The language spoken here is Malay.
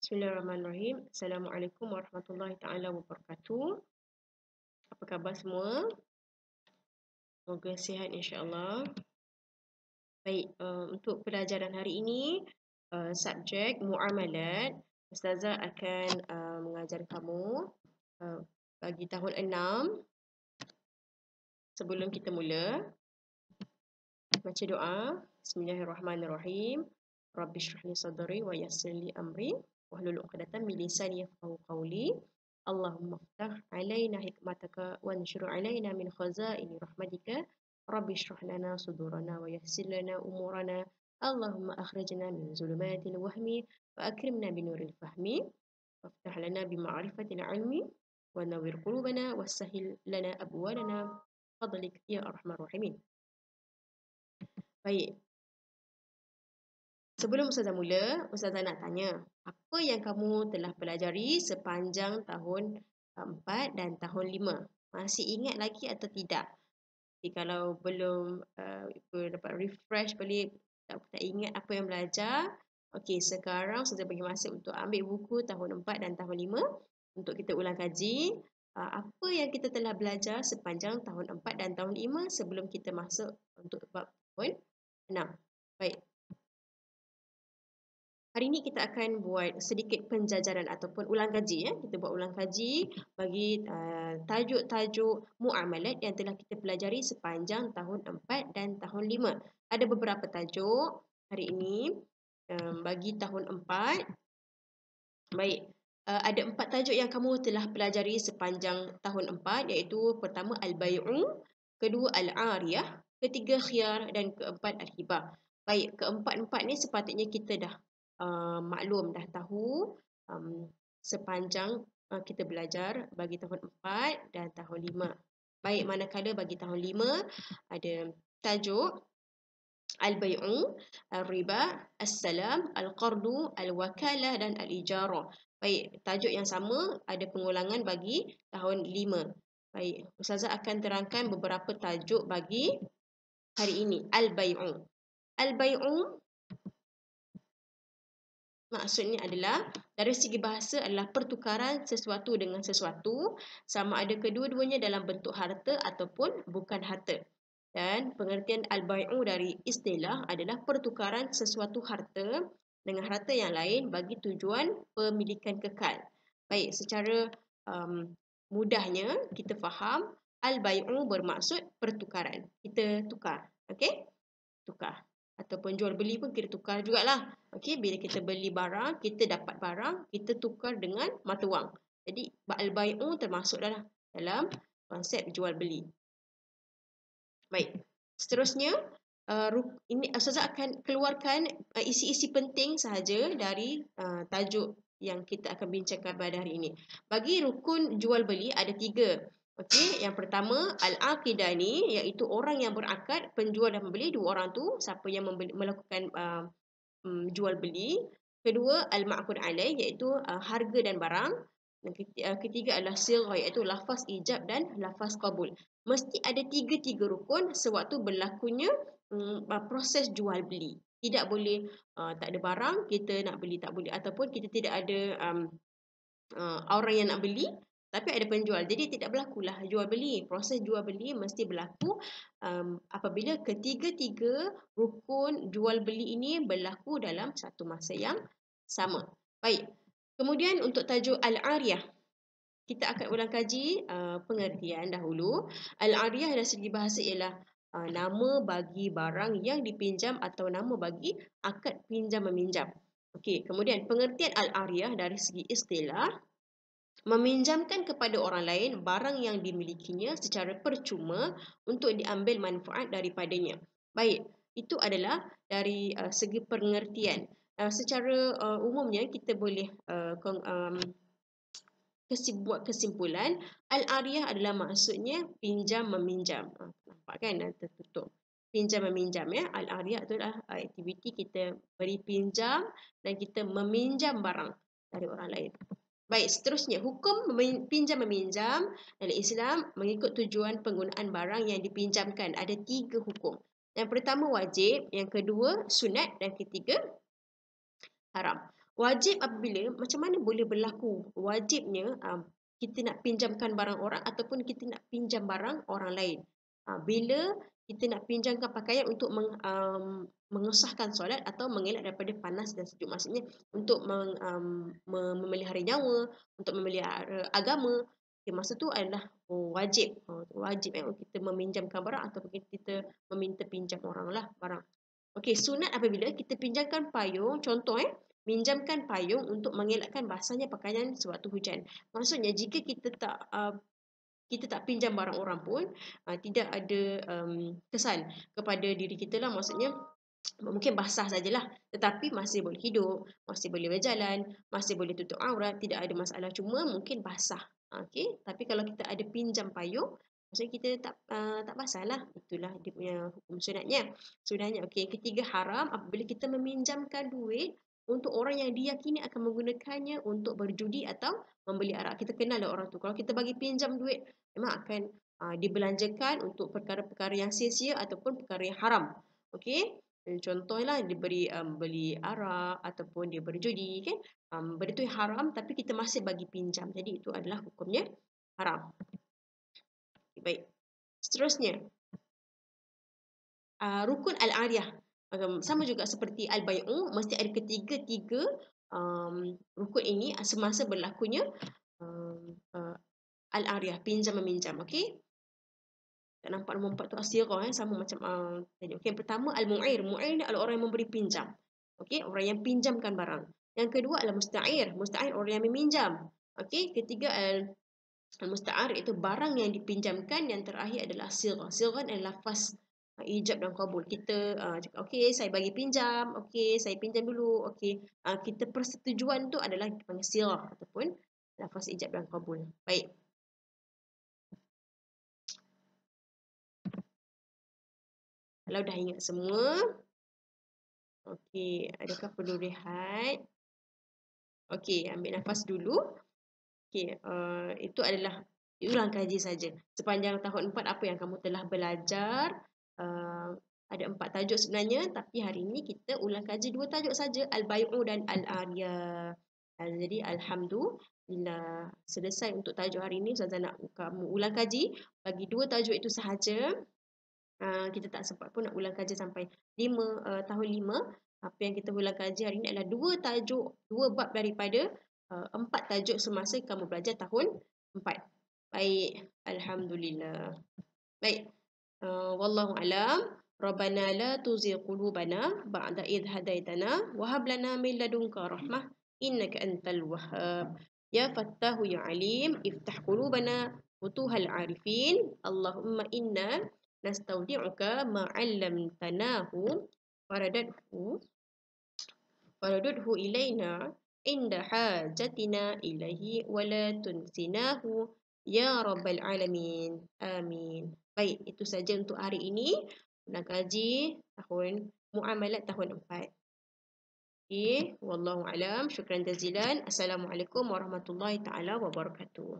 Bismillahirrahmanirrahim. Assalamualaikum warahmatullahi taala wabarakatuh. Apa khabar semua? Semoga sihat insya-Allah. Baik, untuk pelajaran hari ini, subjek muamalat, Ustazah akan mengajar kamu bagi tahun 6. Sebelum kita mula, baca doa. Bismillahirrahmanirrahim. Rabbi shrah li sadri wa yassir li amri wahlul 'uqdatam min lisani yafqahu qawli. Allahumma iftah 'alaina hikmataka wanshur 'alaina min khazaini rahmatika. Rabbi shrah lana sudurana wa yassir lana umurana. Allahumma akhrijna min zulumatil wahmi wa akrimna binuril fahmi. Waftah lana bima'rifatil 'ilmi wa nawwir qulubana wassahhil lana abwalana fadlik ya arhamar rahimin. Baik. Sebelum Ustazah mula, Ustazah nak tanya, apa yang kamu telah pelajari sepanjang tahun 4 dan tahun 5? Masih ingat lagi atau tidak? Jadi kalau belum dapat refresh balik, tak ingat apa yang belajar, okey, sekarang Ustazah bagi masa untuk ambil buku tahun 4 dan tahun 5 untuk kita ulang kaji apa yang kita telah belajar sepanjang tahun 4 dan tahun 5 sebelum kita masuk untuk bab tahun 6. Baik. Hari ini kita akan buat sedikit penjajaran ataupun ulang kaji. Kita buat ulang kaji bagi tajuk-tajuk muamalat yang telah kita pelajari sepanjang tahun 4 dan tahun 5. Ada beberapa tajuk hari ini bagi tahun 4. Baik, ada 4 tajuk yang kamu telah pelajari sepanjang tahun 4, iaitu pertama al-bai'u, kedua al-ariyah, ketiga khiyar dan keempat al-hibah. Baik, keempat-empat ni sepatutnya kita dah maklum, dah tahu sepanjang kita belajar bagi tahun 4 dan tahun 5. Baik, manakala bagi tahun 5 ada tajuk al-bai'u, al-riba, as-salam, al-qardu, al-wakalah dan al-ijarah. Baik, tajuk yang sama ada pengulangan bagi tahun 5. Baik, Ustazah akan terangkan beberapa tajuk bagi hari ini. Al-bai'u. Al-bai'u maksudnya adalah dari segi bahasa adalah pertukaran sesuatu dengan sesuatu, sama ada kedua-duanya dalam bentuk harta ataupun bukan harta. Dan pengertian al-bai'u dari istilah adalah pertukaran sesuatu harta dengan harta yang lain bagi tujuan pemilikan kekal. Baik, secara mudahnya kita faham al-bai'u bermaksud pertukaran. Kita tukar, okey? Tukar. Ataupun jual beli pun kita tukar jugalah. Okey, bila kita beli barang, kita dapat barang, kita tukar dengan mata wang. Jadi al-bai'u termasuk dalam konsep jual beli. Baik. Seterusnya, ini Ustazah akan keluarkan isi-isi penting sahaja dari tajuk yang kita akan bincangkan pada hari ini. Bagi rukun jual beli ada 3. Okey, yang pertama al-aqidah ni, iaitu orang yang berakad, penjual dan pembeli, dua orang tu siapa yang melakukan jual beli. Kedua al-ma'qud alaih, iaitu harga dan barang. Dan ketiga adalah silghah, iaitu lafaz ijab dan lafaz qabul. Mesti ada 3 rukun sewaktu berlakunya proses jual beli. Tidak boleh tak ada barang kita nak beli tak boleh, ataupun kita tidak ada orang yang nak beli tapi ada penjual. Jadi tidak berlakulah jual beli. Proses jual beli mesti berlaku apabila ketiga-tiga rukun jual beli ini berlaku dalam satu masa yang sama. Baik. Kemudian untuk tajuk al-ariyah, kita akan ulang kaji pengertian dahulu. Al-ariyah dari segi bahasa ialah nama bagi barang yang dipinjam atau nama bagi akad pinjam meminjam. Okey, kemudian pengertian al-ariyah dari segi istilah, meminjamkan kepada orang lain barang yang dimilikinya secara percuma untuk diambil manfaat daripadanya. Baik, itu adalah dari segi pengertian. Secara umumnya kita boleh buat kesimpulan al-ariyah adalah maksudnya pinjam meminjam. Nampak kan tertutup. Pinjam meminjam ya. Al-ariyah adalah aktiviti kita beri pinjam dan kita meminjam barang dari orang lain. Baik, seterusnya hukum pinjam meminjam dalam Islam mengikut tujuan penggunaan barang yang dipinjamkan. Ada 3 hukum. Yang pertama wajib, yang kedua sunat dan ketiga haram. Wajib apabila macam mana boleh berlaku wajibnya kita nak pinjamkan barang orang ataupun kita nak pinjam barang orang lain. Bila kita nak pinjamkan pakaian untuk mengesahkan solat atau mengelak daripada panas dan sejuk. Maksudnya untuk memelihara nyawa, untuk memelihara agama. Okay, masa tu adalah wajib. Wajib kita meminjamkan barang ataupun kita meminta pinjam orang lah barang. Okey, sunat apabila kita pinjamkan payung, contoh minjamkan payung untuk mengelakkan basahnya pakaian sewaktu hujan. Maksudnya jika kita tak pinjam barang orang pun tidak ada kesan kepada diri kita lah. Maksudnya mungkin basah sajalah, tetapi masih boleh hidup, masih boleh berjalan, masih boleh tutup aurat, tidak ada masalah, cuma mungkin basah. Okey, tapi kalau kita ada pinjam payung, maksudnya kita tak basah lah. Itulah dia punya hukum sunatnya. Okey, ketiga, haram apabila kita meminjamkan duit untuk orang yang diyakini akan menggunakannya untuk berjudi atau membeli arak. Kita kenal lah orang tu. Kalau kita bagi pinjam duit, memang akan dibelanjakan untuk perkara-perkara yang sia-sia ataupun perkara yang haram. Okey, contohlah dia beli arak ataupun dia berjudi, kan? Benda tu yang haram tapi kita masih bagi pinjam. Jadi itu adalah hukumnya haram. Baik. Seterusnya, rukun al-ariyah. Sama juga seperti al-bai'u, mesti ada ketiga-tiga rukun ini semasa berlakunya al-ariyah, pinjam meminjam. Okey. Tak nampak nombor 4 tu asirah sama macam tadi. Okey, yang pertama al-mu'ir. Mu'ir ni adalah orang yang memberi pinjam. Okey, orang yang pinjamkan barang. Yang kedua adalah musta'ir. Musta'ir orang yang meminjam. Okey, ketiga al-musta'ar iaitu barang yang dipinjamkan. Yang terakhir adalah sirah. Sirah adalah lafaz ijab dan qabul. Kita cakap, okey, saya bagi pinjam. Okey, saya pinjam dulu. Okey, kita persetujuan tu adalah dipanggil sirah ataupun lafaz ijab dan qabul. Baik. Kalau dah ingat semua, okey, adakah perlu rehat? Okey, ambil nafas dulu. Okey, itu adalah ulang kaji saja. Sepanjang tahun 4 apa yang kamu telah belajar? Ada 4 tajuk sebenarnya, tapi hari ini kita ulang kaji 2 tajuk saja, al-bai'u dan al-ariyah. Jadi alhamdulillah selesai untuk tajuk hari ini. Ustazah nak kamu ulang kaji bagi 2 tajuk itu sahaja. Kita tak sempat pun nak ulang kaji sampai tahun 5. Apa yang kita ulang kaji hari ini adalah 2 tajuk, 2 bab daripada 4 tajuk semasa kamu belajar tahun 4. Baik, alhamdulillah. Baik. Wallahu alam. Rabbana la tuzigh qulubana ba'da idh hadaitana wa hab lana min ladunka rahmah innaka antal wahhab. Ya Fattahu ya Alim, iftah qulubana futuhal arifin. Allahumma inna nastaudi'uka ma 'allamtanahu faradadhu ilaina inda hajatina ilaihi wa la tunsinahu ya rabbal alamin. Amin. Baik, itu saja untuk hari ini. Ulang kaji tahun muamalat tahun 4. Okey, wallahu alam. Syukran jazilan. Assalamualaikum warahmatullahi taala wabarakatuh.